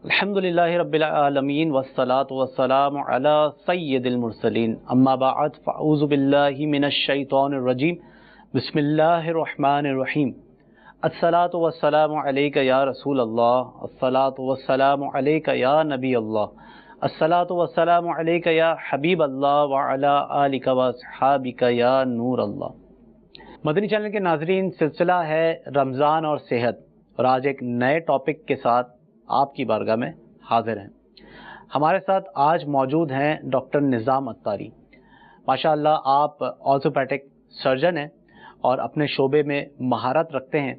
الحمدللہ رب العالمین والصلاة والسلام علی سید المرسلین اما بعد فاعوذ باللہ من الشیطان الرجیم بسم اللہ الرحمن الرحیم الصلاة والسلام علیک یا رسول اللہ الصلاة والسلام علیک یا نبی اللہ الصلاة والسلام علیک یا حبیب اللہ وعلی آلک واصحابک یا نور اللہ۔ مدنی چینل کے ناظرین، سلسلہ ہے رمضان اور صحت، اور آج ایک نئے ٹاپک کے ساتھ آپ کی بارگاہ میں حاضر ہیں۔ ہمارے ساتھ آج موجود ہیں ڈاکٹر نظام اتاری۔ ماشاءاللہ آپ آرتھوپیڈک سرجن ہیں اور اپنے شعبے میں مہارت رکھتے ہیں،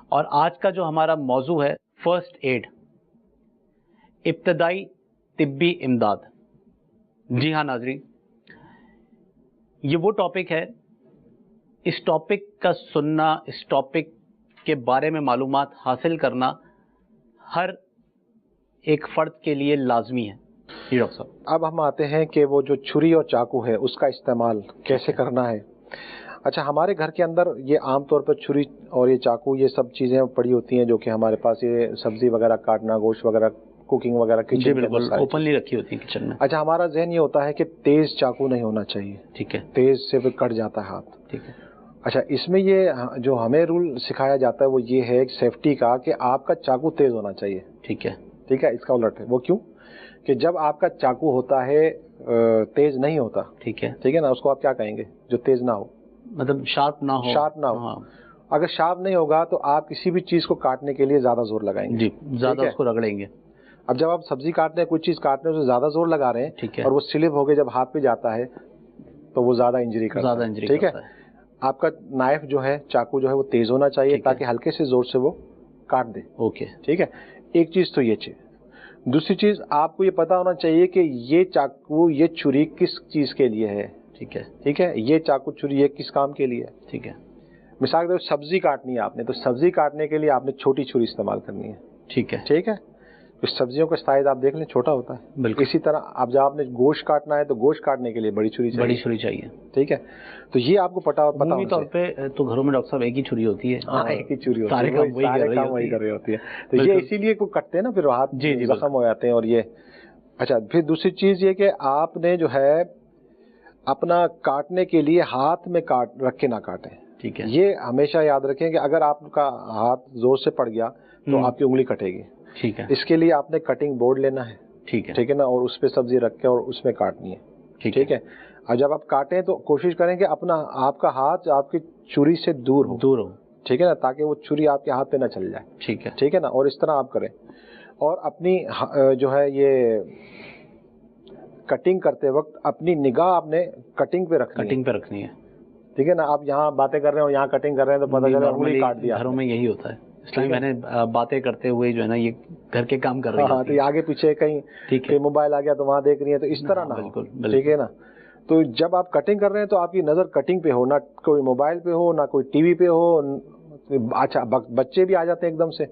اور آج کا جو ہمارا موضوع ہے فرسٹ ایڈ، ابتدائی طبی امداد۔ جی ہاں ناظرین، یہ وہ ٹاپک ہے، اس ٹاپک کا سننا، اس ٹاپک کے بارے میں معلومات حاصل کرنا ہر ایک فرد کے لیے لازمی ہے۔ جی ڈاکٹر صاحب، اب ہم آتے ہیں کہ وہ جو چھری اور چاقو ہے اس کا استعمال کیسے کرنا ہے۔ اچھا، ہمارے گھر کے اندر یہ عام طور پر چھری اور یہ چاقو یہ سب چیزیں پڑی ہوتی ہیں جو کہ ہمارے پاس یہ سبزی وغیرہ کاٹنا، گوشت وغیرہ، کوکنگ وغیرہ کچن میں بالکل اوپنلی رکھی ہوتی ہے کچن میں۔ اچھا، ہمارا ذہن یہ ہوتا ہے کہ تیز چاقو نہیں ہونا چاہیے، ٹھیک ہے، تیز سے کٹ جاتا ہے ہاتھ، ٹھیک ہے۔ اچھا، اس میں یہ جو ہمیں رول سکھایا جاتا ہے وہ یہ ہے سیفٹی کا کہ آپ کا چاقو تیز ہونا چاہیے، ٹھیک ہے، ٹھیک ہے۔ اس کا الٹ ہے، وہ کیوں کہ جب آپ کا چاقو ہوتا ہے تیز نہیں ہوتا، ٹھیک ہے، ٹھیک ہے نا، اس کو آپ کیا کہیں گے جو تیز نہ ہو، مطلب شارپ نہ ہو، شارپ نہ ہو۔ اگر شارپ نہیں ہوگا تو آپ کسی بھی چیز کو کاٹنے کے لیے زیادہ زور لگائیں گے، جی، زیادہ اس کو رگڑیں گے۔ اب جب آپ سبزی کاٹنے کوئی چیز کاٹنے سے زیادہ زور لگا رہے ہیں، ٹھیک ہے، اور وہ سلپ ہو کے جب ہاتھ پہ جاتا ہے تو وہ زیادہ انجری کرتا ہے، ٹھیک ہے۔ آپ کا نائف جو ہے، چاقو جو ہے وہ تیز ہونا چاہیے تاکہ ہلکے سے زور سے وہ کاٹ دے، اوکے، ٹھیک ہے۔ ایک چیز تو یہ چیز، دوسری چیز آپ کو یہ پتا ہونا چاہیے کہ یہ چاقو، یہ چھری کس چیز کے لیے ہے، ٹھیک ہے، ٹھیک ہے۔ یہ چاقو چھری یہ کس کام کے لیے ہے، ٹھیک ہے۔ مثال کے طور پر سبزی کاٹنی ہے آپ نے، تو سبزی کاٹنے کے لیے آپ نے چھوٹی چھری استعمال کرنی ہے، ٹھیک ہے، ٹھیک ہے۔ تو سبزیوں کا سائز آپ دیکھ لیں چھوٹا ہوتا ہے، بالکل۔ اسی طرح اب جب آپ نے گوشت کاٹنا ہے تو گوشت کاٹنے کے لیے بڑی چھری چاہیے، بڑی چھری چاہیے، ٹھیک ہے۔ تو یہ آپ کو پتا عمومی طور پہ تو گھروں میں ڈاکٹر صاحب ایک ہی چھری ہوتی ہے، ایک ہی چھری ہوتی ہے، سارے کام وہی کر رہی ہوتی ہے، تو یہ اسی لیے کوئی کٹتے ہیں نا، پھر ہاتھ زخم ہو جاتے ہیں، اور یہ اچھا۔ پھر دوسری چیز یہ کہ آپ نے جو ہے اپنا کاٹنے کے لیے ہاتھ میں رکھ کے نہ کاٹیں، ٹھیک ہے۔ یہ ہمیشہ یاد رکھیں کہ اگر آپ کا ہاتھ زور سے پڑ گیا تو آپ کی انگلی کٹے گی، ٹھیک ہے۔ اس کے لیے آپ نے کٹنگ بورڈ لینا ہے، ٹھیک ہے، ٹھیک ہے نا، اور اس پہ سبزی رکھ کے اور اس میں کاٹنی ہے، ٹھیک ہے۔ اور جب آپ کاٹیں تو کوشش کریں کہ آپ کا ہاتھ آپ کی چھری سے دور ہو، ٹھیک ہے نا، تاکہ وہ چھری آپ کے ہاتھ پہ نہ چل جائے، ٹھیک ہے، ٹھیک ہے نا۔ اور اس طرح آپ کریں، اور اپنی جو ہے یہ کٹنگ کرتے وقت اپنی نگاہ آپ نے کٹنگ پہ رکھنی ہے، ٹھیک ہے نا۔ آپ یہاں باتیں کر رہے ہو، یہاں کٹنگ کر رہے ہیں تو پتہ چلا انگلی کاٹ دیا۔ گھروں میں یہی ہوتا ہے، اس لیے میں نے باتیں کرتے ہوئے جو ہے نا یہ گھر کے کام کر رہی ہیں، تو یہ آگے پیچھے کہیں موبائل آ گیا تو وہاں دیکھ رہی ہیں، تو اس طرح نہ، بالکل، ٹھیک ہے نا۔ تو جب آپ کٹنگ کر رہے ہیں تو آپ کی نظر کٹنگ پہ ہو، نہ کوئی موبائل پہ ہو، نہ کوئی ٹی وی پہ ہو۔ اچھا، بچے بھی آ جاتے ہیں ایک دم سے،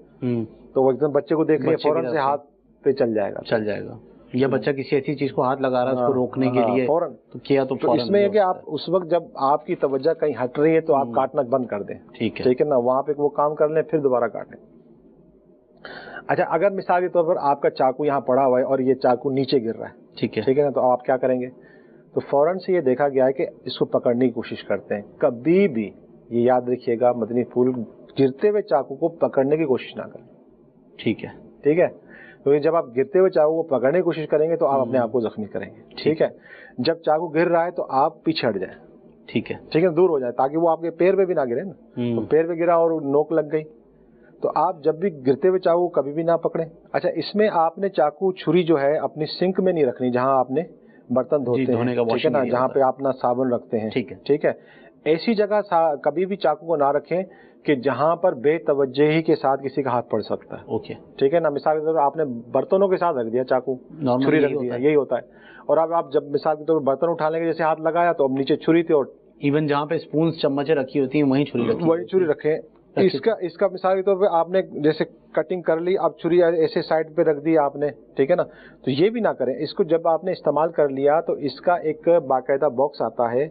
تو وہ ایک دم بچے کو دیکھ رہے ہیں، فوراً سے ہاتھ پہ چل جائے گا، یا بچہ کسی ایسی چیز کو ہاتھ لگا رہا ہے اس کو روکنے کے لیے فوراً کیا تو اس میں یہ کہ آپ اس وقت جب آپ کی توجہ کہیں ہٹ رہی ہے تو آپ کاٹنا بند کر دیں، ٹھیک ہے نا، وہاں پہ وہ کام کر لیں پھر دوبارہ کاٹیں۔ اچھا، اگر مثال کے طور پر آپ کا چاقو یہاں پڑا ہوا ہے اور یہ چاقو نیچے گر رہا ہے، ٹھیک ہے نا، تو آپ کیا کریں گے؟ تو فوراً سے یہ دیکھا گیا ہے کہ اس کو پکڑنے کی کوشش کرتے ہیں۔ کبھی بھی یہ یاد رکھیے گا مدنی پھول، گرتے ہوئے چاقو کو پکڑنے کی کوشش نہ کریں، ٹھیک ہے، ٹھیک ہے۔ کیونکہ جب آپ گرتے ہوئے چاقو کو پکڑنے کی کوشش کریں گے تو آپ اپنے آپ کو زخمی کریں گے، ٹھیک ہے۔ جب چاقو گر رہا ہے تو آپ پیچھے ہٹ جائیں، ٹھیک ہے، ٹھیک ہے، دور ہو جائے تاکہ وہ آپ کے پیر پہ بھی نہ گرے نا، تو پیر پہ گرا اور نوک لگ گئی تو آپ جب بھی گرتے ہوئے چاقو کبھی بھی نہ پکڑیں۔ اچھا، اس میں آپ نے چاقو چھری جو ہے اپنی سنک میں نہیں رکھنی، جہاں آپ نے برتن دھوتے ہیں، ٹھیک ہے نا، جہاں پہ آپ اپنا صابن رکھتے ہیں، ٹھیک ہے۔ ایسی جگہ کبھی بھی چاقو کو نہ رکھیں کہ جہاں پر بے توجہی کے ساتھ کسی کا ہاتھ پڑ سکتا ہے، اوکے، ٹھیک ہے نا۔ مثال کے طور پر آپ نے برتنوں کے ساتھ رکھ دیا چاقو، چھری رکھ دیا، یہی ہوتا ہے۔ اور اب آپ جب مثال کے طور پر برتن اٹھانے کے جیسے ہاتھ لگایا تو اب نیچے چھری تھی، اور ایون جہاں پہ اسپونز چمچیں رکھی ہوتی ہیں وہیں چھری رکھیں۔ اس کا مثال کے طور پہ آپ نے جیسے کٹنگ کر لی، اب چھری ایسے سائڈ پہ رکھ دی آپ نے، ٹھیک ہے نا، تو یہ بھی نہ کریں۔ اس کو جب آپ نے استعمال کر لیا تو اس کا ایک باقاعدہ باکس آتا ہے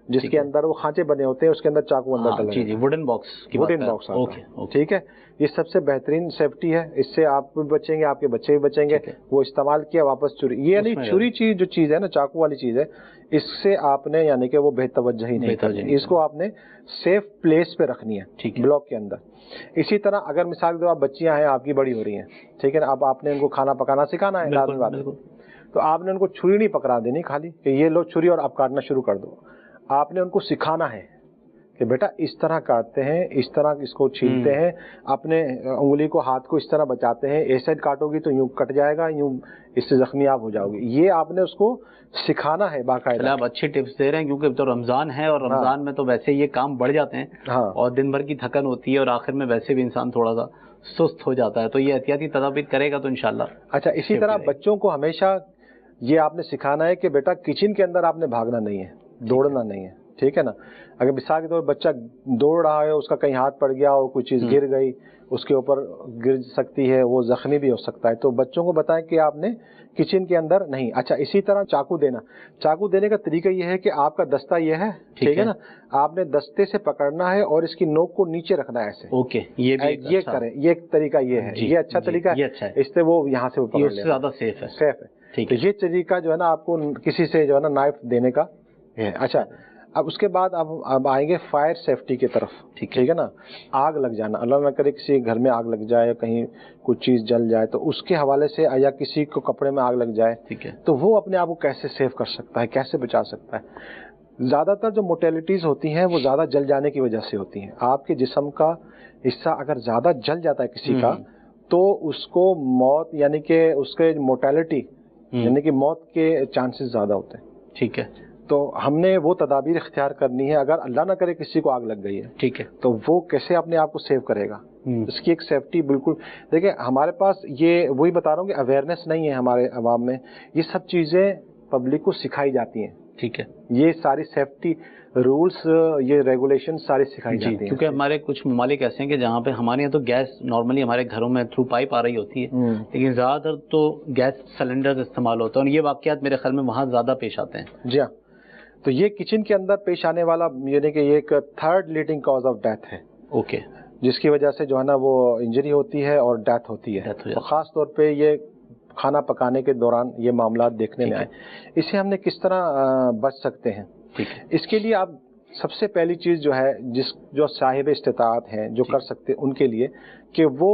جس کے اندر وہ کھانچے بنے ہوتے ہیں, اس کے اندر چاقو اندر ڈلا جی ووڈن باکس ٹھیک ہے. یہ سب سے بہترین سیفٹی ہے, اس سے آپ بھی بچیں گے, آپ کے بچے بھی بچیں گے. وہ استعمال کیا واپس چوری, یہ یعنی چوری چیز جو چیز ہے نا, چاقو والی چیز ہے, اس سے آپ نے یعنی کہ وہ بے توجہی نہیں کرنی, اس کو آپ نے سیف پلیس پہ رکھنی ہے بلاک کے اندر. اسی طرح اگر مثال کے طور پر بچیاں ہیں آپ کی بڑی ہو رہی ہیں, ٹھیک ہے نا, اب آپ نے ان کو کھانا پکانا سکھانا ہے لازمی بات ہے, تو آپ نے ان کو چھری نہیں پکڑا دینی خالی کہ یہ لو چھری اور آپ کاٹنا شروع کر دو. آپ نے ان کو سکھانا ہے کہ بیٹا اس طرح کاٹتے ہیں, اس طرح اس کو چھیلتے ہیں, اپنے انگلی کو ہاتھ کو اس طرح بچاتے ہیں, ایسے کاٹو گی تو یوں کٹ جائے گا, یوں اس سے زخمی آپ ہو جاؤ گے. یہ آپ نے اس کو سکھانا ہے باقاعدہ. آپ اچھی ٹپس دے رہے ہیں, کیونکہ تو رمضان ہے اور رمضان میں تو ویسے یہ کام بڑھ جاتے ہیں اور دن بھر کی تھکن ہوتی ہے اور آخر میں ویسے بھی انسان تھوڑا سا سست ہو جاتا ہے, تو یہ احتیاطی تدابیر کرے گا تو انشاءاللہ. اچھا, اسی طرح بچوں کو ہمیشہ یہ آپ نے سکھانا ہے کہ بیٹا کچن کے اندر آپ نے بھاگنا نہیں ہے, دوڑنا نہیں ہے, ٹھیک ہے نا. اگر مثال کے طور پر بچہ دوڑ رہا ہے, اس کا کہیں ہاتھ پڑ گیا اور کوئی چیز گر گئی, اس کے اوپر گر سکتی ہے, وہ زخمی بھی ہو سکتا ہے, تو بچوں کو بتائیں کہ آپ نے کچن کے اندر نہیں. اچھا, اسی طرح چاقو دینے کا طریقہ یہ ہے کہ آپ کا دستہ یہ ہے, ٹھیک ہے نا, آپ نے دستے سے پکڑنا ہے اور اس کی نوک کو نیچے رکھنا ہے ایسے. اوکے, یہ کریں, یہ ایک طریقہ یہ ہے, یہ اچھا طریقہ ہے, اس سے وہ یہاں سے پکڑ لے, زیادہ سیف ہے. تو یہ طریقہ جو ہے نا آپ کو کسی سے جو ہے نا نائف دینے کا ہے. اچھا, اب اس کے بعد اب آئیں گے فائر سیفٹی کی طرف, ٹھیک ہے نا. آگ لگ جانا, اللہ نہ کرے کسی گھر میں آگ لگ جائے, کہیں کوئی چیز جل جائے, تو اس کے حوالے سے یا کسی کو کپڑے میں آگ لگ جائے, تو وہ اپنے آپ کو کیسے سیو کر سکتا ہے, کیسے بچا سکتا ہے. زیادہ تر جو موٹیلٹیز ہوتی ہیں وہ زیادہ جل جانے کی وجہ سے ہوتی ہیں. آپ کے جسم کا حصہ اگر زیادہ جل جاتا ہے کسی کا, تو اس کو موت یعنی کہ اس کے موٹیلٹی یعنی کہ موت کے چانسز زیادہ ہوتے ہیں. ٹھیک ہے, تو ہم نے وہ تدابیر اختیار کرنی ہے. اگر اللہ نہ کرے کسی کو آگ لگ گئی ہے, ٹھیک ہے, تو وہ کیسے اپنے آپ کو سیو کرے گا, اس کی ایک سیفٹی بالکل. دیکھیں ہمارے پاس یہ وہی بتا رہا ہوں کہ اویئرنیس نہیں ہے ہمارے عوام میں, یہ سب چیزیں پبلک کو سکھائی جاتی ہیں. ٹھیک ہے, یہ ساری سیفٹی رولز, یہ ریگولیشن ساری سکھائی جاتی ہیں. کیونکہ ہمارے کچھ ممالک ایسے ہیں کہ جہاں پہ ہمارے یہاں تو گیس نارملی ہمارے گھروں میں تھرو پائپ آ رہی ہوتی ہے, لیکن زیادہ تر تو گیس سلنڈر استعمال ہوتا ہے, اور یہ واقعات میرے خیال میں وہاں زیادہ پیش آتے ہیں. جی ہاں, تو یہ کچن کے اندر پیش آنے والا یعنی کہ یہ ایک third leading cause of death ہے. اوکے, جس کی وجہ سے جو ہے نا وہ انجری ہوتی ہے اور ڈیتھ ہوتی ہے. خاص طور پہ یہ کھانا پکانے کے دوران یہ معاملات دیکھنے میں آئے. اسے ہم نے کس طرح بچ سکتے ہیں؟ اس کے لیے آپ سب سے پہلی چیز جو ہے, جو صاحب استطاعت ہیں جو کر سکتے ان کے لیے, کہ وہ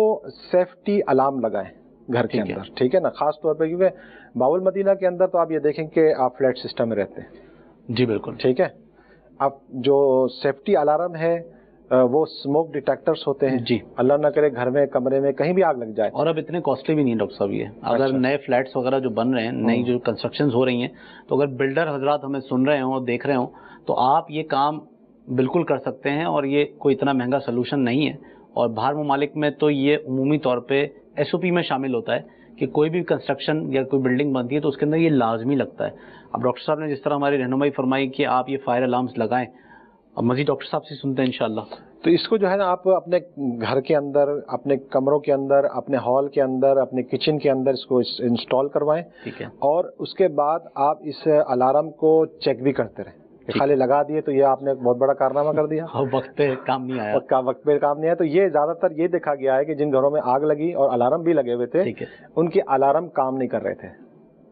سیفٹی الارم لگائیں گھر کے اندر, ٹھیک ہے نا. خاص طور پہ کیونکہ باب المدینہ کے اندر تو آپ یہ دیکھیں کہ آپ فلیٹ سسٹم میں رہتے ہیں. جی بالکل, ٹھیک ہے. اب جو سیفٹی الارم ہے وہ اسموک ڈیٹیکٹرز ہوتے ہیں. جی, اللہ نہ کرے گھر میں کمرے میں کہیں بھی آگ لگ جائے. اور اب اتنے کاسٹلی بھی نہیں ڈاکٹر صاحب یہ, اگر نئے فلیٹس وغیرہ جو بن رہے ہیں, نئی جو کنسٹرکشنز ہو رہی ہیں, تو اگر بلڈر حضرات ہمیں سن رہے ہوں اور دیکھ رہے ہوں, تو آپ یہ کام بالکل کر سکتے ہیں, اور یہ کوئی اتنا مہنگا سلوشن نہیں ہے. اور باہر ممالک میں تو یہ عمومی طور پہ ایس او پی میں شامل ہوتا ہے کہ کوئی بھی کنسٹرکشن یا کوئی بلڈنگ بنتی ہے تو اس کے اندر یہ لازمی لگتا ہے. اب ڈاکٹر صاحب نے جس طرح ہماری رہنمائی فرمائی کہ آپ یہ فائر الارمس لگائیں, اب مزید ڈاکٹر صاحب سے سنتے ہیں انشاءاللہ. تو اس کو جو ہے نا آپ اپنے گھر کے اندر, اپنے کمروں کے اندر, اپنے ہال کے اندر, اپنے کچن کے اندر اس کو انسٹال کروائیں. ٹھیک ہے, اور اس کے بعد آپ اس الارم کو چیک بھی کرتے رہیں. خالی لگا دیے تو یہ آپ نے بہت بڑا کارنامہ کر دیا, وقت پہ کام نہیں آیا, وقت پہ کام نہیں آیا. تو یہ زیادہ تر یہ دیکھا گیا ہے کہ جن گھروں میں آگ لگی اور الارم بھی لگے ہوئے تھے, ان کے الارم کام نہیں کر رہے تھے.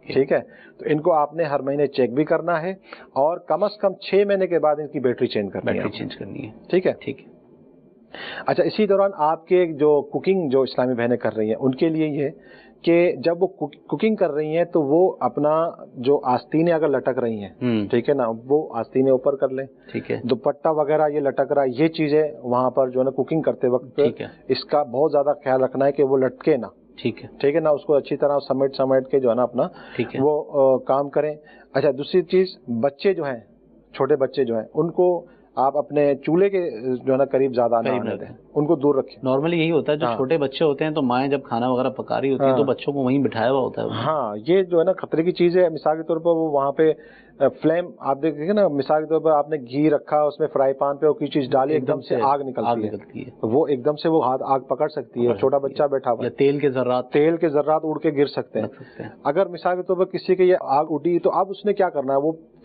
ٹھیک ہے, تو ان کو آپ نے ہر مہینے چیک بھی کرنا ہے, اور کم از کم 6 مہینے کے بعد ان کی بیٹری چینج کرنی ہے. ٹھیک ہے, ٹھیک ہے. اچھا, اسی دوران آپ کے جو کوکنگ جو اسلامی بہنیں کر رہی ہیں ان کے لیے یہ کہ جب وہ کوکنگ کر رہی ہیں تو وہ اپنا جو آستینیں اگر لٹک رہی ہیں, ٹھیک ہے نا, وہ آستینیں اوپر کر لیں. ٹھیک ہے, دوپٹہ وغیرہ یہ لٹک رہا ہے, یہ چیزیں وہاں پر جو ہے نا کوکنگ کرتے وقت اس کا بہت زیادہ خیال رکھنا ہے کہ وہ لٹکے نا. ٹھیک ہے, ٹھیک ہے نا, اس کو اچھی طرح سمیٹ کے جو ہے نا اپنا وہ کام کریں. اچھا, دوسری چیز, بچے جو ہیں, چھوٹے بچے جو ہیں, ان کو آپ اپنے چولہے کے جو ہے نا قریب زیادہ نہ آنے دیں, ان کو دور رکھیں. نارملی یہی ہوتا ہے, جو چھوٹے بچے ہوتے ہیں تو مائیں جب کھانا وغیرہ پکا رہی ہوتی ہے تو بچوں کو وہیں بٹھایا ہوا ہوتا ہے. ہاں, یہ جو ہے نا خطرے کی چیز ہے. مثال کے طور پر وہ وہاں پہ فلیم آپ دیکھیں گے نا, مثال کے طور پر آپ نے گھی رکھا, اس میں فرائی پان پہ اور کوئی چیز ڈالی, ایک دم سے آگ نکلتی ہے, وہ ایک دم سے وہ ہاتھ آگ پکڑ سکتی ہے. چھوٹا بچہ بیٹھا ہوا, تیل کے ذرات اڑ کے گر سکتے ہیں. اگر مثال کے طور پر کسی کے یہ آگ اٹھی تو اب اس نے کیا کرنا ہے, وہ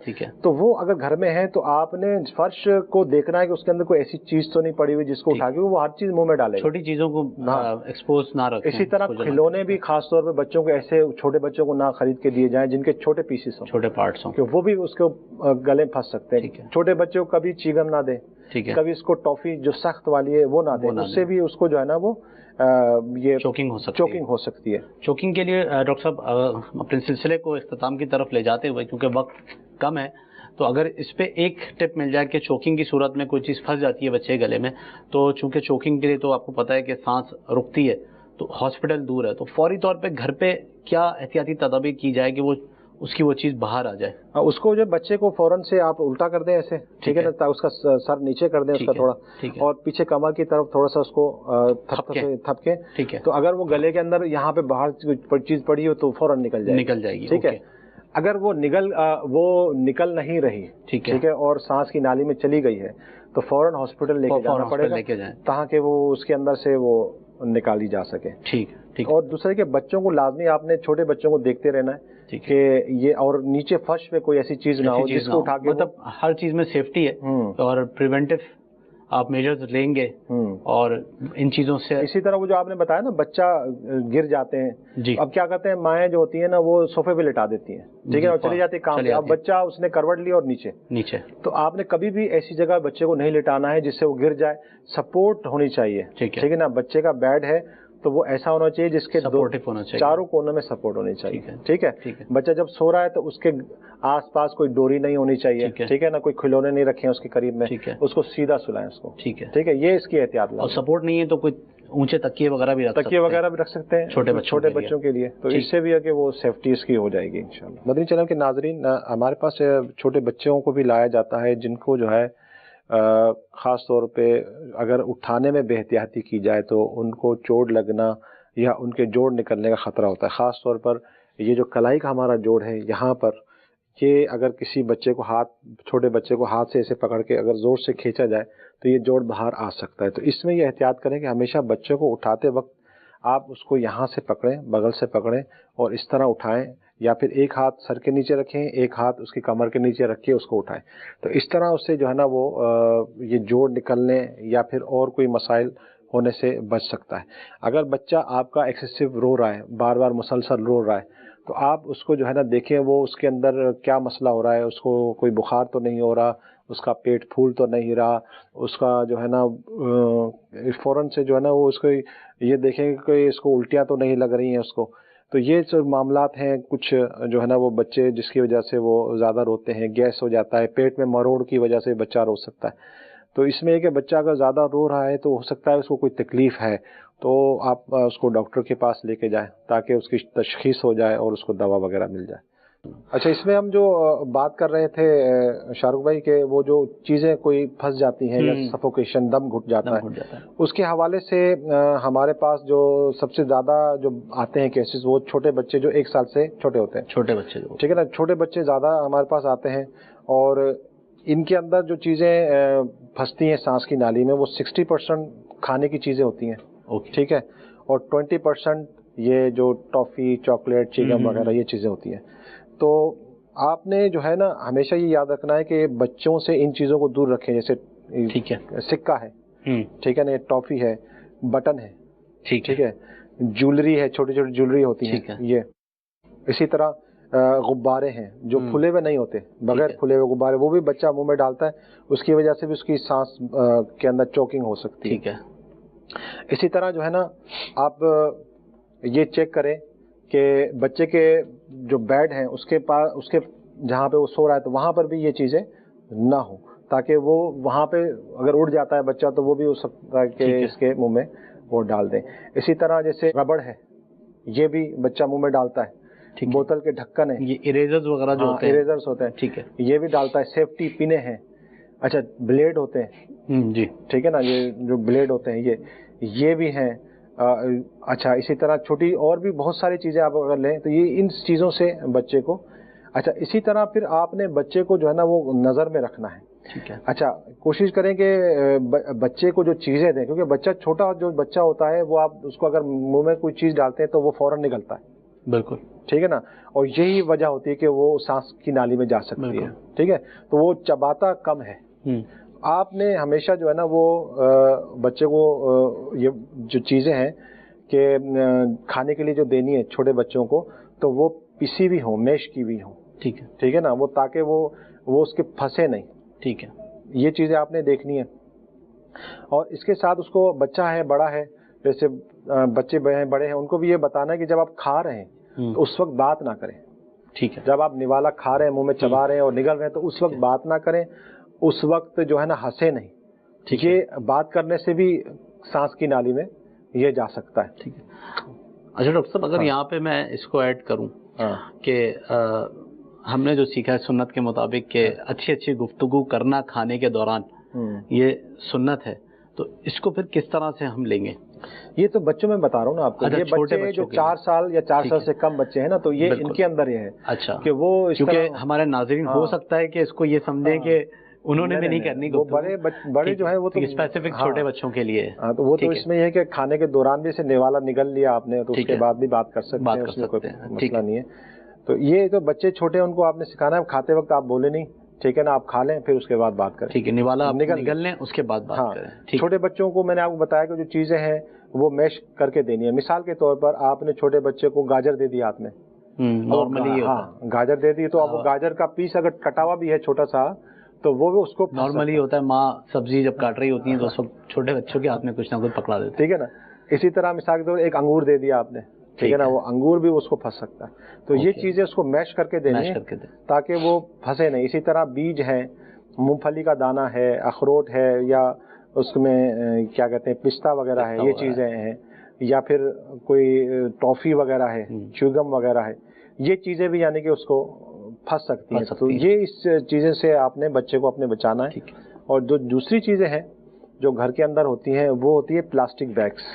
ٹھیک ہے. تو وہ اگر گھر میں ہے تو آپ نے فرش کو دیکھنا ہے کہ اس کے اندر کوئی ایسی چیز تو نہیں پڑی ہوئی جس کو اٹھا کے وہ ہر چیز منہ میں ڈالے. چھوٹی چیزوں کو ایکسپوز نہ رکھیں. اسی طرح کھلونے بھی خاص طور پہ بچوں کو ایسے چھوٹے بچوں کو نہ خرید کے دیے جائیں جن کے چھوٹے پیسز ہوں, چھوٹے پارٹس ہوں, کہ وہ بھی اس کو گلے پھنس سکتے ہیں. چھوٹے بچوں کو کبھی چیگم نہ دیں, کبھی اس کو ٹافی جو سخت والی ہے وہ نہ دیں, اس سے بھی اس کو جو ہے نا وہ یہ چوکنگ ہو سکتی ہے. چوکنگ کے لیے ڈاکٹر صاحب اپنے سلسلے کو اختتام کی طرف لے جاتے ہوئے, کیونکہ وقت کم ہے, تو اگر اس پہ ایک ٹپ مل جائے کہ چوکنگ کی صورت میں کوئی چیز پھنس جاتی ہے بچے کے گلے میں, تو چونکہ چوکنگ کے لیے تو آپ کو پتہ ہے کہ سانس رکتی ہے, تو ہاسپٹل دور ہے, تو فوری طور پہ گھر پہ کیا احتیاطی تدابیر کی جائے کہ اس کی وہ چیز باہر آ جائے؟ اس کو جو بچے کو فوراً سے آپ الٹا کر دیں ایسے, ٹھیک ہے نا, اس کا سر نیچے کر دیں اس کا تھوڑا, اور پیچھے کمر کی طرف تھوڑا سا اس کو تھپکیں, ٹھیک ہے. تو اگر وہ گلے کے اندر یہاں پہ باہر چیز پڑی ہو تو فوراً نکل جائے گی, ٹھیک ہے. اگر وہ نکل نہیں رہی, ٹھیک ہے, اور سانس کی نالی میں چلی گئی ہے تو فوراً ہاسپٹل لے کے جانا پڑے گا تاکہ وہ اس کے اندر سے وہ نکالی جا سکے. ٹھیک. اور دوسرے کہ بچوں کو لازمی آپ نے چھوٹے بچوں کو دیکھتے رہنا ہے کہ یہ, اور نیچے فرش پہ کوئی ایسی چیز نہ ہو جس کو اٹھا کے, مطلب ہر چیز میں سیفٹی ہے اور پریونٹیو آپ میجرز لیں گے اور ان چیزوں سے. اسی طرح وہ جو آپ نے بتایا نا بچہ گر جاتے ہیں, اب کیا کرتے ہیں مائیں جو ہوتی ہیں نا وہ صوفے پہ لٹا دیتی ہیں, ٹھیک ہے, اور چلی جاتی ہے کام پہ. اب بچہ اس نے کروٹ لی اور نیچے, تو آپ نے کبھی بھی ایسی جگہ بچے کو نہیں لٹانا ہے جس سے وہ گر جائے. سپورٹ ہونی چاہیے, ٹھیک ہے نا. بچے کا بیڈ ہے تو وہ ایسا ہونا چاہیے جس کے چاروں کونوں میں سپورٹ ہونی چاہیے, ٹھیک ہے. بچہ جب سو رہا ہے تو اس کے آس پاس کوئی ڈوری نہیں ہونی چاہیے, ٹھیک ہے نا, کوئی کھلونے نہیں رکھیں اس کے قریب میں, اس کو سیدھا سلائیں اس کو, ٹھیک ہے. یہ اس کی احتیاط. اور سپورٹ نہیں ہے تو کوئی اونچے تکیے وغیرہ بھی رکھ سکتے ہیں چھوٹے بچوں کے لیے, تو اس سے بھی ہے کہ وہ سیفٹی اس کی ہو جائے گی انشاءاللہ. مدنی چینل کے ناظرین, ہمارے پاس چھوٹے بچوں کو بھی لایا جاتا ہے جن کو جو ہے خاص طور پہ اگر اٹھانے میں بے احتیاطی کی جائے تو ان کو چوٹ لگنا یا ان کے جوڑ نکلنے کا خطرہ ہوتا ہے. خاص طور پر یہ جو کلائی کا ہمارا جوڑ ہے یہاں پر, یہ اگر کسی بچے کو چھوٹے بچے کو ہاتھ سے ایسے پکڑ کے اگر زور سے کھینچا جائے تو یہ جوڑ باہر آ سکتا ہے. تو اس میں یہ احتیاط کریں کہ ہمیشہ بچوں کو اٹھاتے وقت آپ اس کو یہاں سے پکڑیں, بغل سے پکڑیں اور اس طرح اٹھائیں, یا پھر ایک ہاتھ سر کے نیچے رکھیں, ایک ہاتھ اس کی کمر کے نیچے رکھ کے اس کو اٹھائیں. تو اس طرح اس سے جو ہے نا وہ یہ جوڑ نکلنے یا پھر اور کوئی مسائل ہونے سے بچ سکتا ہے. اگر بچہ آپ کا ایکسیسو رو رہا ہے, بار بار مسلسل رو رہا ہے, تو آپ اس کو جو ہے نا دیکھیں وہ اس کے اندر کیا مسئلہ ہو رہا ہے. اس کو کوئی بخار تو نہیں ہو رہا, اس کا پیٹ پھول تو نہیں رہا, اس کا جو ہے نا فوراً سے جو ہے نا وہ اس کو یہ دیکھیں کہ اس کو الٹیاں تو نہیں لگ رہی ہیں اس کو. تو یہ جو معاملات ہیں کچھ جو ہے نا وہ بچے جس کی وجہ سے وہ زیادہ روتے ہیں, گیس ہو جاتا ہے, پیٹ میں مروڑ کی وجہ سے بچہ رو سکتا ہے. تو اس میں یہ کہ بچہ اگر زیادہ رو رہا ہے تو ہو سکتا ہے اس کو کوئی تکلیف ہے, تو آپ اس کو ڈاکٹر کے پاس لے کے جائیں تاکہ اس کی تشخیص ہو جائے اور اس کو دوا وغیرہ مل جائے. اچھا, اس میں ہم جو بات کر رہے تھے شاہ رخ بھائی کہ وہ جو چیزیں کوئی پھنس جاتی ہیں یا سفوکیشن, دم گھٹ جاتا ہے, اس کے حوالے سے ہمارے پاس جو سب سے زیادہ جو آتے ہیں کیسز وہ چھوٹے بچے جو 1 سال سے چھوٹے ہوتے ہیں, چھوٹے بچے, ٹھیک ہے نا. چھوٹے بچے زیادہ ہمارے پاس آتے ہیں اور ان کے اندر جو چیزیں پھنستی ہیں سانس کی نالی میں وہ 60% کھانے کی چیزیں ہوتی ہیں, ٹھیک ہے, اور 20% یہ جو ٹافی, چاکلیٹ, چیگم وغیرہ یہ چیزیں ہوتی ہیں. تو آپ نے جو ہے نا ہمیشہ یہ یاد رکھنا ہے کہ بچوں سے ان چیزوں کو دور رکھیں. جیسے ٹھیک ہے سکہ ہے, ٹھیک ہے نا, ٹافی ہے, بٹن ہے, ٹھیک ہے, جولری ہے, چھوٹی چھوٹی جولری ہوتی ہے یہ. اسی طرح غبارے ہیں جو پھلے ہوئے نہیں ہوتے, بغیر پھلے ہوئے غبارے, وہ بھی بچہ منہ میں ڈالتا ہے, اس کی وجہ سے بھی اس کی سانس کے اندر چوکنگ ہو سکتی ہے. ٹھیک ہے. اسی طرح جو ہے نا آپ یہ چیک کریں کہ بچے کے جو بیڈ ہیں اس کے پاس, اس کے جہاں پہ وہ سو رہا ہے تو وہاں پر بھی یہ چیزیں نہ ہوں, تاکہ وہ وہاں پہ اگر اڑ جاتا ہے بچہ تو وہ بھی ہو سکتا ہے کہ اس کے منہ میں وہ ڈال دیں. اسی طرح جیسے ربڑ ہے یہ بھی بچہ منہ میں ڈالتا ہے, بوتل کے ڈھکن ہیں, یہ اریزرز وغیرہ جو ہوتے ہیں, اریزرز ہوتے ہیں, ٹھیک ہے, یہ بھی ڈالتا ہے. سیفٹی پنے ہیں, اچھا بلیڈ ہوتے ہیں, جی ٹھیک ہے نا, یہ جو بلیڈ ہوتے ہیں یہ بھی ہیں. اچھا, اسی طرح چھوٹی اور بھی بہت ساری چیزیں آپ اگر لیں تو یہ ان چیزوں سے بچے کو. اچھا, اسی طرح پھر آپ نے بچے کو جو ہے نا وہ نظر میں رکھنا ہے, ٹھیک ہے. اچھا, کوشش کریں کہ بچے کو جو چیزیں دیں, کیونکہ بچہ چھوٹا جو بچہ ہوتا ہے وہ آپ اس کو اگر منہ میں کوئی چیز ڈالتے ہیں تو وہ فوراً نگلتا ہے, بالکل ٹھیک ہے نا, اور یہی وجہ ہوتی ہے کہ وہ سانس کی نالی میں جا سکتی ہے. ٹھیک ہے, تو وہ چباتا کم ہے. آپ نے ہمیشہ جو ہے نا وہ بچے کو یہ جو چیزیں ہیں کہ کھانے کے لیے جو دینی ہے چھوٹے بچوں کو, تو وہ پسی ہوئی ہوں, میش کی ہوئی ہوں. ٹھیک ہے, ٹھیک ہے نا, وہ تاکہ وہ اس کے پھنسے نہیں. ٹھیک ہے, یہ چیزیں آپ نے دیکھنی ہے. اور اس کے ساتھ اس کو بچہ ہے بڑا ہے, جیسے بچے بڑے ہیں, ان کو بھی یہ بتانا ہے کہ جب آپ کھا رہے ہیں تو اس وقت بات نہ کریں. ٹھیک ہے, جب آپ نوالا کھا رہے ہیں, منہ میں چبا رہے ہیں اور نگل رہے ہیں, تو اس وقت بات نہ کریں. اس وقت جو ہے نا ہنسے نہیں. یہ بات کرنے سے بھی سانس کی نالی میں یہ جا سکتا ہے. ٹھیک ہے. اچھا ڈاکٹر صاحب, اگر یہاں پہ میں اس کو ایڈ کروں کہ ہم نے جو سیکھا ہے سنت کے مطابق کہ اچھی گفتگو کرنا کھانے کے دوران یہ سنت ہے, تو اس کو پھر کس طرح سے ہم لیں گے؟ یہ تو بچوں میں بتا رہا ہوں نا آپ کو. یہ بچے جو 4 سال یا 4 سال سے کم بچے ہیں نا, تو یہ ان کے اندر یہ ہے. اچھا, کہ وہ کیونکہ ہمارے ناظرین ہو سکتا ہے کہ اس کو یہ سمجھیں کہ انہوں نے بھی نہیں کرنی. وہ بڑے جو ہیں وہ تو اسپیسیفک چھوٹے بچوں کے لیے. تو وہ تو اس میں یہ ہے کہ کھانے کے دوران بھی اسے نوالا نگل لیا آپ نے, تو اس کے بعد بھی بات کر سکتے ہیں, اس میں کوئی مسئلہ نہیں ہے. تو یہ جو بچے چھوٹے ہیں ان کو آپ نے سکھانا ہے, کھاتے وقت آپ بولے نہیں. ٹھیک ہے نا, آپ کھا لیں پھر اس کے بعد بات کریں. ٹھیک ہے, نوالا نگل لیں اس کے بعد بات کریں. چھوٹے بچوں کو میں نے آپ کو بتایا کہ جو چیزیں ہیں وہ میش کر کے دینی ہے. مثال کے طور پر آپ نے چھوٹے بچے کو گاجر دے دی آپ نے, نارملی گاجر دے دی, تو اب وہ گاجر کا پیس اگر کٹا ہوا بھی ہے چھوٹا سا, تو وہ بھی اس کو نارملی ہوتا ہے. ماں سبزی جب کاٹ رہی ہوتی ہیں تو اس وقت چھوٹے بچوں کے ہاتھ میں کچھ نہ کچھ پکڑا دیتے. ٹھیک ہے نا. اسی طرح مثال کے طور پر ایک انگور دے دیا آپ نے, ٹھیک ہے نا, وہ انگور بھی اس کو پھنس سکتا ہے. تو یہ چیزیں اس کو میش کر کے دینی ہے تاکہ وہ پھنسے نہیں. اسی طرح بیج ہے, مونگ پھلی کا دانہ ہے, اخروٹ ہے, یا اس میں کیا کہتے ہیں پستہ وغیرہ ہے, یہ چیزیں ہیں, یا پھر کوئی ٹافی وغیرہ ہے, چوگم وغیرہ ہے, یہ چیزیں بھی یعنی کہ اس کو پھنس سکتی ہیں. تو یہ اس چیزیں سے آپ نے بچے کو اپنے بچانا ہے. اور جو دوسری چیزیں ہیں جو گھر کے اندر ہوتی ہیں وہ ہوتی ہے پلاسٹک بیگس,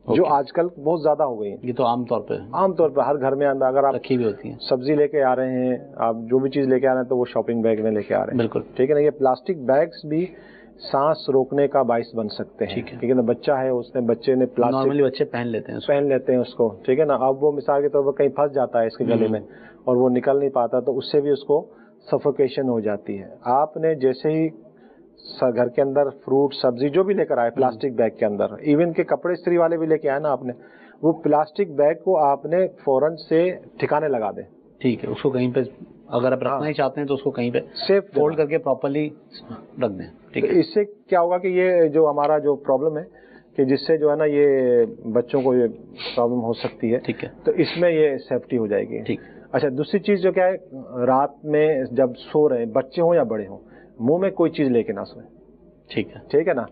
جو آج کل بہت زیادہ ہو گئی ہیں. یہ تو عام طور پہ ہر گھر میں اگر آپ رکھی ہوئی ہوتی ہیں. سبزی لے کے آ رہے ہیں, آپ جو بھی چیز لے کے آ رہے ہیں تو وہ شاپنگ بیگ میں لے کے آ رہے ہیں. بالکل ٹھیک ہے نا. یہ پلاسٹک بیگس بھی سانس روکنے کا باعث بن سکتے ہیں. ٹھیک ہے نا. بچہ ہے, بچے نے نارملی بچے پہن لیتے ہیں اس کو. ٹھیک ہے نا. اب وہ مثال کے طور پر کہیں پھنس جاتا ہے اس کے گلے میں اور وہ نکل نہیں پاتا, تو اس سے بھی اس کو سفوکیشن ہو جاتی ہے. آپ نے جیسے ہی گھر کے اندر فروٹ سبزی جو بھی لے کر آئے پلاسٹک بیگ کے اندر, ایون کے کپڑے استری والے بھی لے کے آئے نا آپ نے, وہ پلاسٹک بیگ کو آپ نے فوراً سے ٹھکانے لگا دیں. ٹھیک ہے. اس کو کہیں پہ اگر آپ رکھنا ہی چاہتے ہیں تو اس کو کہیں پہ سیف فولڈ کر کے پراپرلی رکھ دیں. ٹھیک ہے. اس سے کیا ہوگا کہ یہ جو ہمارا جو پرابلم ہے کہ جس سے جو ہے نا یہ بچوں کو یہ پرابلم ہو سکتی ہے. ٹھیک ہے. تو اس میں یہ سیفٹی ہو جائے گی. ٹھیک. اچھا, دوسری چیز جو کیا ہے, رات میں جب سو رہے ہیں بچے ہوں یا بڑے ہوں, منہ میں کوئی چیز لے کے نہ سوئیں. ٹھیک ہے. ٹھیک ہے نا.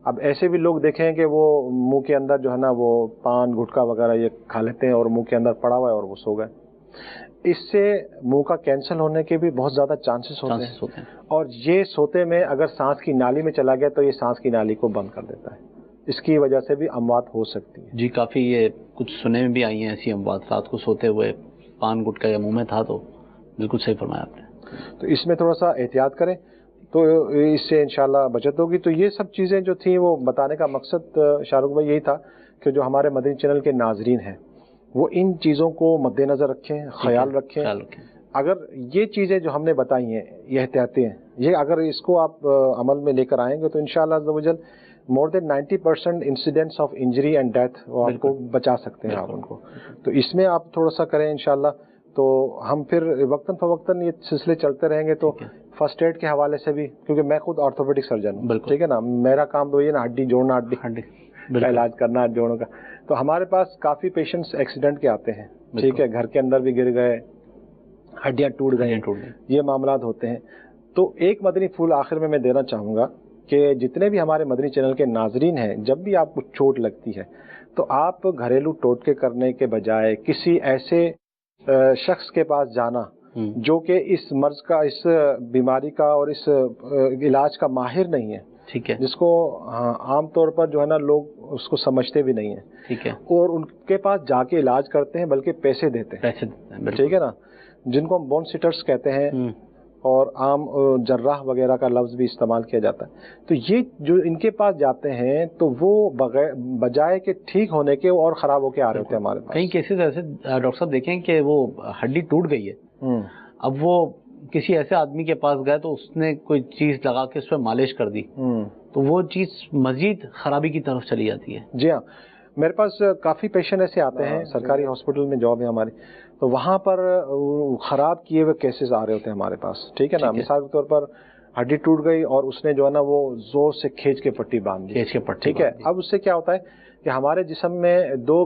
اب ایسے بھی لوگ دیکھیں کہ وہ منہ کے اندر جو ہے نا وہ پان گٹکا وغیرہ یہ کھا لیتے ہیں اور منہ کے اندر پڑا ہوا ہے اور وہ سو گئے. اس سے منہ کا کینسر ہونے کے بھی بہت زیادہ چانسز ہوتے ہیں. اور یہ سوتے میں اگر سانس کی نالی میں چلا گیا تو یہ سانس کی نالی کو بند کر دیتا ہے. اس کی وجہ سے بھی اموات ہو سکتی ہے. جی, کافی یہ کچھ سنے میں بھی آئی ہیں ایسی اموات, رات کو سوتے ہوئے پان گٹکا یا منہ میں تھا. تو بالکل صحیح فرمایا آپ نے. تو اس میں تھوڑا سا احتیاط کریں تو اس سے انشاءاللہ بچت ہوگی. تو یہ سب چیزیں جو تھیں وہ بتانے کا مقصد شاہ رخ بھائی یہی تھا کہ جو ہمارے مدنی چینل کے ناظرین ہیں وہ ان چیزوں کو مد نظر رکھیں, خیال رکھیں. اگر یہ چیزیں جو ہم نے بتائی ہیں یہ احتیاطیں ہیں, یہ اگر اس کو آپ عمل میں لے کر آئیں گے تو انشاءاللہ عز و جل مور دین 90% incidents of injury and death وہ آپ کو بچا سکتے ہیں آپ ان کو. تو اس میں آپ تھوڑا سا کریں انشاءاللہ. تو ہم پھر وقتاً فوقتاً یہ سلسلے چلتے رہیں گے. تو فرسٹ ایڈ کے حوالے سے بھی, کیونکہ میں خود آرتھوپیڈک سرجن ہوں. ٹھیک ہے نا. میرا کام تو یہ نا ہڈی جوڑنا, ہڈی کا علاج کرنا, جوڑوں کا. تو ہمارے پاس کافی پیشنٹس ایکسیڈنٹ کے آتے ہیں. ٹھیک ہے. گھر کے اندر بھی گر گئے, ہڈیاں ٹوٹ گئی, یہ معاملات ہوتے ہیں. تو ایک مدنی پھول آخر میں دینا چاہوں گا کہ جتنے بھی ہمارے مدنی چینل کے ناظرین ہیں, جب بھی آپ کو چوٹ لگتی ہے تو آپ گھریلو ٹوٹکے کرنے کے بجائے کسی ایسے شخص کے پاس جانا جو کہ اس مرض کا, اس بیماری کا اور اس علاج کا ماہر نہیں ہے. ٹھیک ہے. جس کو عام طور پر جو ہے نا لوگ اس کو سمجھتے بھی نہیں ہیں. ٹھیک ہے. اور ان کے پاس جا کے علاج کرتے ہیں بلکہ پیسے دیتے ہیں. ٹھیک ہے نا. جن کو ہم بون سیٹرز کہتے ہیں اور عام جراح وغیرہ کا لفظ بھی استعمال کیا جاتا ہے. تو یہ جو ان کے پاس جاتے ہیں تو وہ بجائے کہ ٹھیک ہونے کے اور خراب ہو کے آ رہے ہوتے ہیں ہمارے پاس. کئی کیسز ایسے ڈاکٹر صاحب دیکھیں کہ وہ ہڈی ٹوٹ گئی ہے، اب وہ کسی ایسے آدمی کے پاس گئے تو اس نے کوئی چیز لگا کے اس پہ مالش کر دی، تو وہ چیز مزید خرابی کی طرف چلی جاتی ہے. جی ہاں، میرے پاس کافی پیشنٹ ایسے آتے ہیں، سرکاری ہاسپٹل میں جاب ہے ہماری، تو وہاں پر خراب کیے ہوئے کیسز آ رہے ہوتے ہیں ہمارے پاس. ٹھیک ہے نا، مثال کے طور پر ہڈی ٹوٹ گئی اور اس نے جو ہے نا وہ زور سے کھینچ کے پٹی باندھ دی. ٹھیک ہے، اب اس سے کیا ہوتا ہے کہ ہمارے جسم میں دو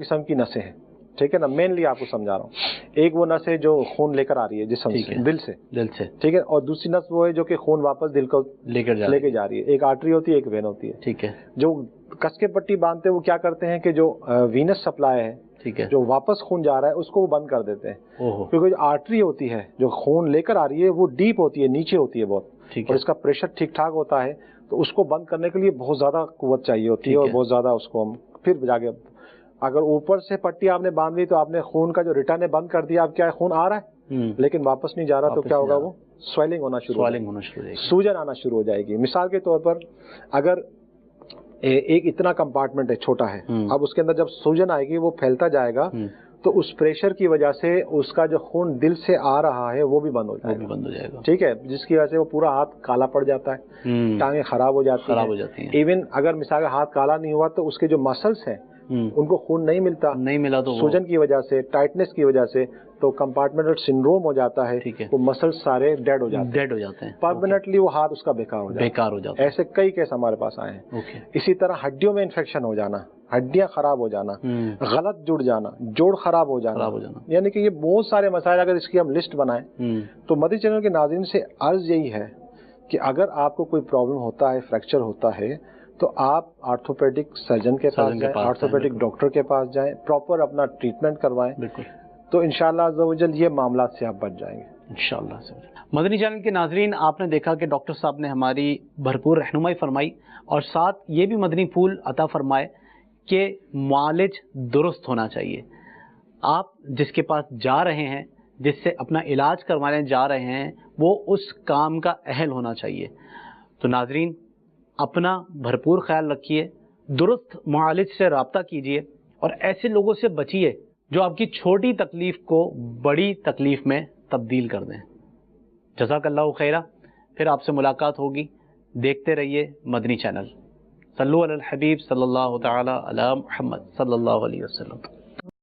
قسم کی نسیں ہیں. ٹھیک ہے نا، مینلی آپ کو سمجھا رہا ہوں. ایک وہ نس ہے جو خون لے کر آ رہی ہے جسم سے، دل سے. ٹھیک ہے، اور دوسری نس وہ ہے جو کہ خون واپس دل کو لے کے جا رہی ہے. ایک آرٹری ہوتی ہے، ایک وین ہوتی ہے. ٹھیک ہے، جو کس کے پٹی باندھتے ہیں وہ کیا کرتے ہیں کہ جو وینس سپلائی ہے، ٹھیک ہے، جو واپس خون جا رہا ہے اس کو وہ بند کر دیتے ہیں. کیونکہ جو آرٹری ہوتی ہے جو خون لے کر آ رہی ہے وہ ڈیپ ہوتی ہے، نیچے ہوتی ہے بہت، اور اس کا پریشر ٹھیک ٹھاک ہوتا ہے، تو اس کو بند کرنے کے لیے بہت زیادہ قوت چاہیے ہوتی ہے، اور بہت زیادہ اس کو ہم پھر جا کے، اگر اوپر سے پٹی آپ نے باندھ لی تو آپ نے خون کا جو ریٹرن ہے بند کر دیا. اب کیا ہے، خون آ رہا ہے لیکن واپس نہیں جا رہا، تو کیا ہوگا، وہ سویلنگ ہونا شروع ہو جائے گی، سوجن آنا شروع ہو جائے گی. مثال کے طور پر اگر ایک اتنا کمپارٹمنٹ ہے، چھوٹا ہے، اب اس کے اندر جب سوجن آئے گی وہ پھیلتا جائے گا، تو اس پریشر کی وجہ سے اس کا جو خون دل سے آ رہا ہے وہ بھی بند ہو جائے گا. ٹھیک ہے، جس کی وجہ سے وہ پورا ہاتھ کالا پڑ جاتا ہے، ٹانگیں خراب ہو جاتی ہیں. ایون اگر مثال ہاتھ کالا نہیں ہوا تو اس کے جو مسلس ہیں ان کو خون نہیں ملا تو سوجن کی وجہ سے، ٹائٹنس کی وجہ سے، تو کمپارٹمنٹل سنڈروم ہو جاتا ہے، وہ مسلس سارے ڈیڈ ہو جاتے ہیں پرماننٹلی، وہ ہاتھ اس کا بیکار ہو جاتا ہے. ایسے کئی کیس ہمارے پاس آئے ہیں. اسی طرح ہڈیوں میں انفیکشن ہو جانا، ہڈیاں خراب ہو جانا، غلط جڑ جانا، جوڑ خراب ہو جانا، یعنی کہ یہ بہت سارے مسائل اگر اس کی ہم لسٹ بنائیں تو مدنی چینل کے ناظرین سے عرض یہی ہے کہ اگر آپ کو کوئی پرابلم ہوتا ہے، فریکچر ہوتا ہے، تو آپ آرتھوپیڈک سرجن کے پاس جائیں، آرتھوپیڈک ڈاکٹر کے پاس جائیں، پراپر اپنا ٹریٹمنٹ کروائیں. تو انشاءاللہ عز و جل یہ معاملات سے آپ بچ جائیں گے انشاءاللہ. مدنی چینل کے ناظرین، آپ نے دیکھا کہ ڈاکٹر صاحب نے ہماری بھرپور رہنمائی فرمائی، اور ساتھ یہ بھی مدنی پھول عطا فرمائے کہ معالج درست ہونا چاہیے. آپ جس کے پاس جا رہے ہیں، جس سے اپنا علاج کروانے جا رہے ہیں، وہ اس کام کا اہل ہونا چاہیے. تو ناظرین، اپنا بھرپور خیال رکھیے، درست معالج سے رابطہ کیجیے، اور ایسے لوگوں سے بچیے جو آپ کی چھوٹی تکلیف کو بڑی تکلیف میں تبدیل کر دیں. جزاک اللہ خیرہ. پھر آپ سے ملاقات ہوگی. دیکھتے رہیے مدنی چینل. صلو علی الحبیب صلی اللہ تعالی علی محمد صلی اللہ علیہ وسلم.